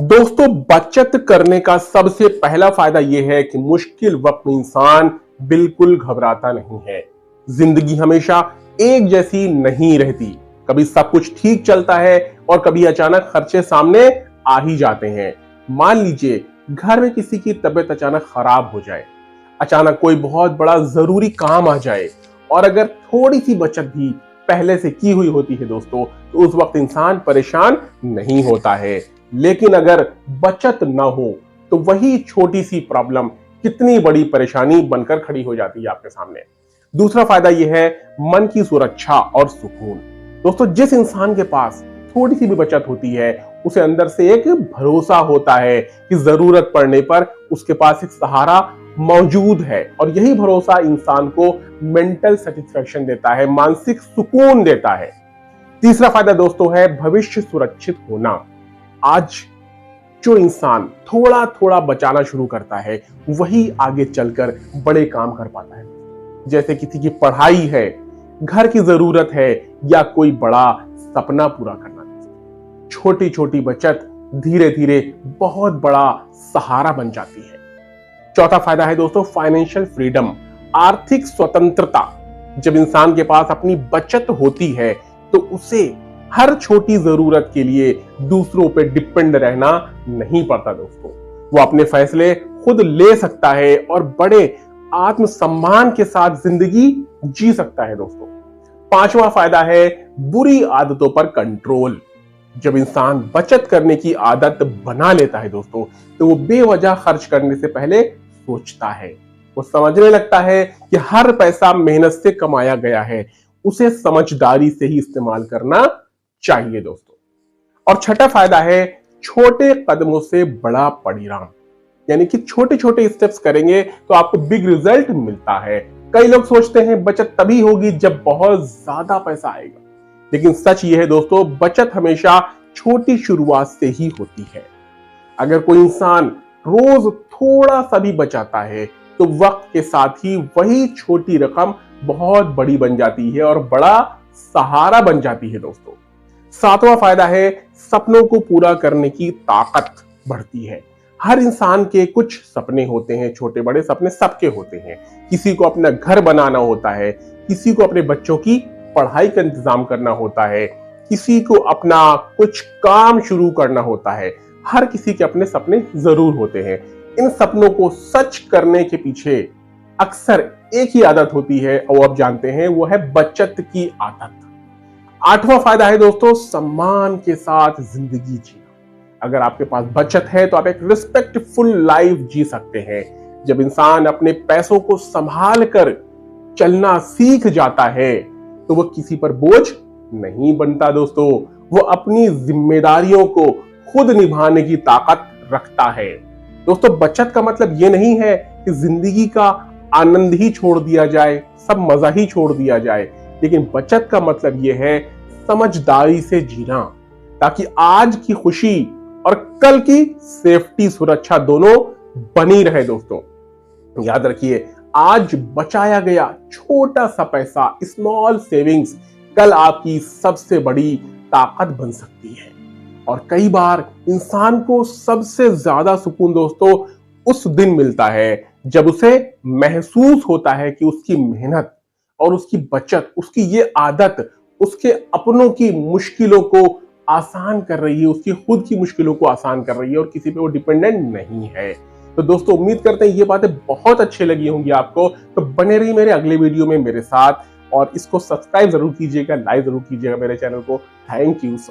दोस्तों, बचत करने का सबसे पहला फायदा यह है कि मुश्किल वक्त में इंसान बिल्कुल घबराता नहीं है। जिंदगी हमेशा एक जैसी नहीं रहती। कभी सब कुछ ठीक चलता है और कभी अचानक खर्चे सामने आ ही जाते हैं। मान लीजिए घर में किसी की तबीयत अचानक खराब हो जाए, अचानक कोई बहुत बड़ा जरूरी काम आ जाए और अगर थोड़ी सी बचत भी पहले से की हुई होती है दोस्तों, तो उस वक्त इंसान परेशान नहीं होता है। लेकिन अगर बचत ना हो तो वही छोटी सी प्रॉब्लम कितनी बड़ी परेशानी बनकर खड़ी हो जाती है आपके सामने। दूसरा फायदा यह है मन की सुरक्षा और सुकून। दोस्तों, जिस इंसान के पास थोड़ी सी भी बचत होती है उसे अंदर से एक भरोसा होता है कि जरूरत पड़ने पर उसके पास एक सहारा मौजूद है, और यही भरोसा इंसान को मेंटल सेटिस्फेक्शन देता है, मानसिक सुकून देता है। तीसरा फायदा दोस्तों है भविष्य सुरक्षित होना। आज जो इंसान थोड़ा थोड़ा बचाना शुरू करता है वही आगे चलकर बड़े काम कर पाता है। जैसे किसी की पढ़ाई है, घर की जरूरत है या कोई बड़ा सपना पूरा करना। छोटी छोटी बचत धीरे धीरे बहुत बड़ा सहारा बन जाती है। चौथा फायदा है दोस्तों फाइनेंशियल फ्रीडम, आर्थिक स्वतंत्रता। जब इंसान के पास अपनी बचत होती है तो उसे हर छोटी जरूरत के लिए दूसरों पे डिपेंड रहना नहीं पड़ता दोस्तों। वो अपने फैसले खुद ले सकता है और बड़े आत्मसम्मान के साथ जिंदगी जी सकता है दोस्तों। पांचवा फायदा है बुरी आदतों पर कंट्रोल। जब इंसान बचत करने की आदत बना लेता है दोस्तों, तो वो बेवजह खर्च करने से पहले सोचता है। वो समझने लगता है कि हर पैसा मेहनत से कमाया गया है, उसे समझदारी से ही इस्तेमाल करना चाहिए दोस्तों। और छठा फायदा है छोटे कदमों से बड़ा परिणाम। यानी कि छोटे छोटे स्टेप्स करेंगे तो आपको बिग रिजल्ट मिलता है। कई लोग सोचते हैं बचत तभी होगी जब बहुत ज्यादा पैसा आएगा, लेकिन सच ये है दोस्तों, बचत हमेशा छोटी शुरुआत से ही होती है। अगर कोई इंसान रोज थोड़ा सा भी बचाता है तो वक्त के साथ ही वही छोटी रकम बहुत बड़ी बन जाती है और बड़ा सहारा बन जाती है दोस्तों। सातवां फायदा है सपनों को पूरा करने की ताकत बढ़ती है। हर इंसान के कुछ सपने होते हैं, छोटे बड़े सपने सबके होते हैं। किसी को अपना घर बनाना होता है, किसी को अपने बच्चों की पढ़ाई का इंतजाम करना होता है, किसी को अपना कुछ काम शुरू करना होता है। हर किसी के अपने सपने जरूर होते हैं। इन सपनों को सच करने के पीछे अक्सर एक ही आदत होती है, और आप जानते हैं वो है बचत की आदत। आठवां फायदा है दोस्तों सम्मान के साथ जिंदगी जीना। अगर आपके पास बचत है तो आप एक रिस्पेक्टफुल लाइफ जी सकते हैं। जब इंसान अपने पैसों को संभाल कर चलना सीख जाता है तो वो किसी पर बोझ नहीं बनता दोस्तों। वो अपनी जिम्मेदारियों को खुद निभाने की ताकत रखता है। दोस्तों, बचत का मतलब ये नहीं है कि जिंदगी का आनंद ही छोड़ दिया जाए, सब मजा ही छोड़ दिया जाए, लेकिन बचत का मतलब यह है समझदारी से जीना, ताकि आज की खुशी और कल की सेफ्टी सुरक्षा दोनों बनी रहे दोस्तों। याद रखिए, आज बचाया गया छोटा सा पैसा, स्मॉल सेविंग्स, कल आपकी सबसे बड़ी ताकत बन सकती है। और कई बार इंसान को सबसे ज्यादा सुकून दोस्तों उस दिन मिलता है जब उसे महसूस होता है कि उसकी मेहनत और उसकी बचत, उसकी ये आदत उसके अपनों की मुश्किलों को आसान कर रही है, उसकी खुद की मुश्किलों को आसान कर रही है और किसी पे वो डिपेंडेंट नहीं है। तो दोस्तों, उम्मीद करते हैं ये बातें बहुत अच्छी लगी होंगी आपको। तो बने रहिए मेरे अगले वीडियो में मेरे साथ, और इसको सब्सक्राइब जरूर कीजिएगा, लाइक जरूर कीजिएगा मेरे चैनल को। Thank you so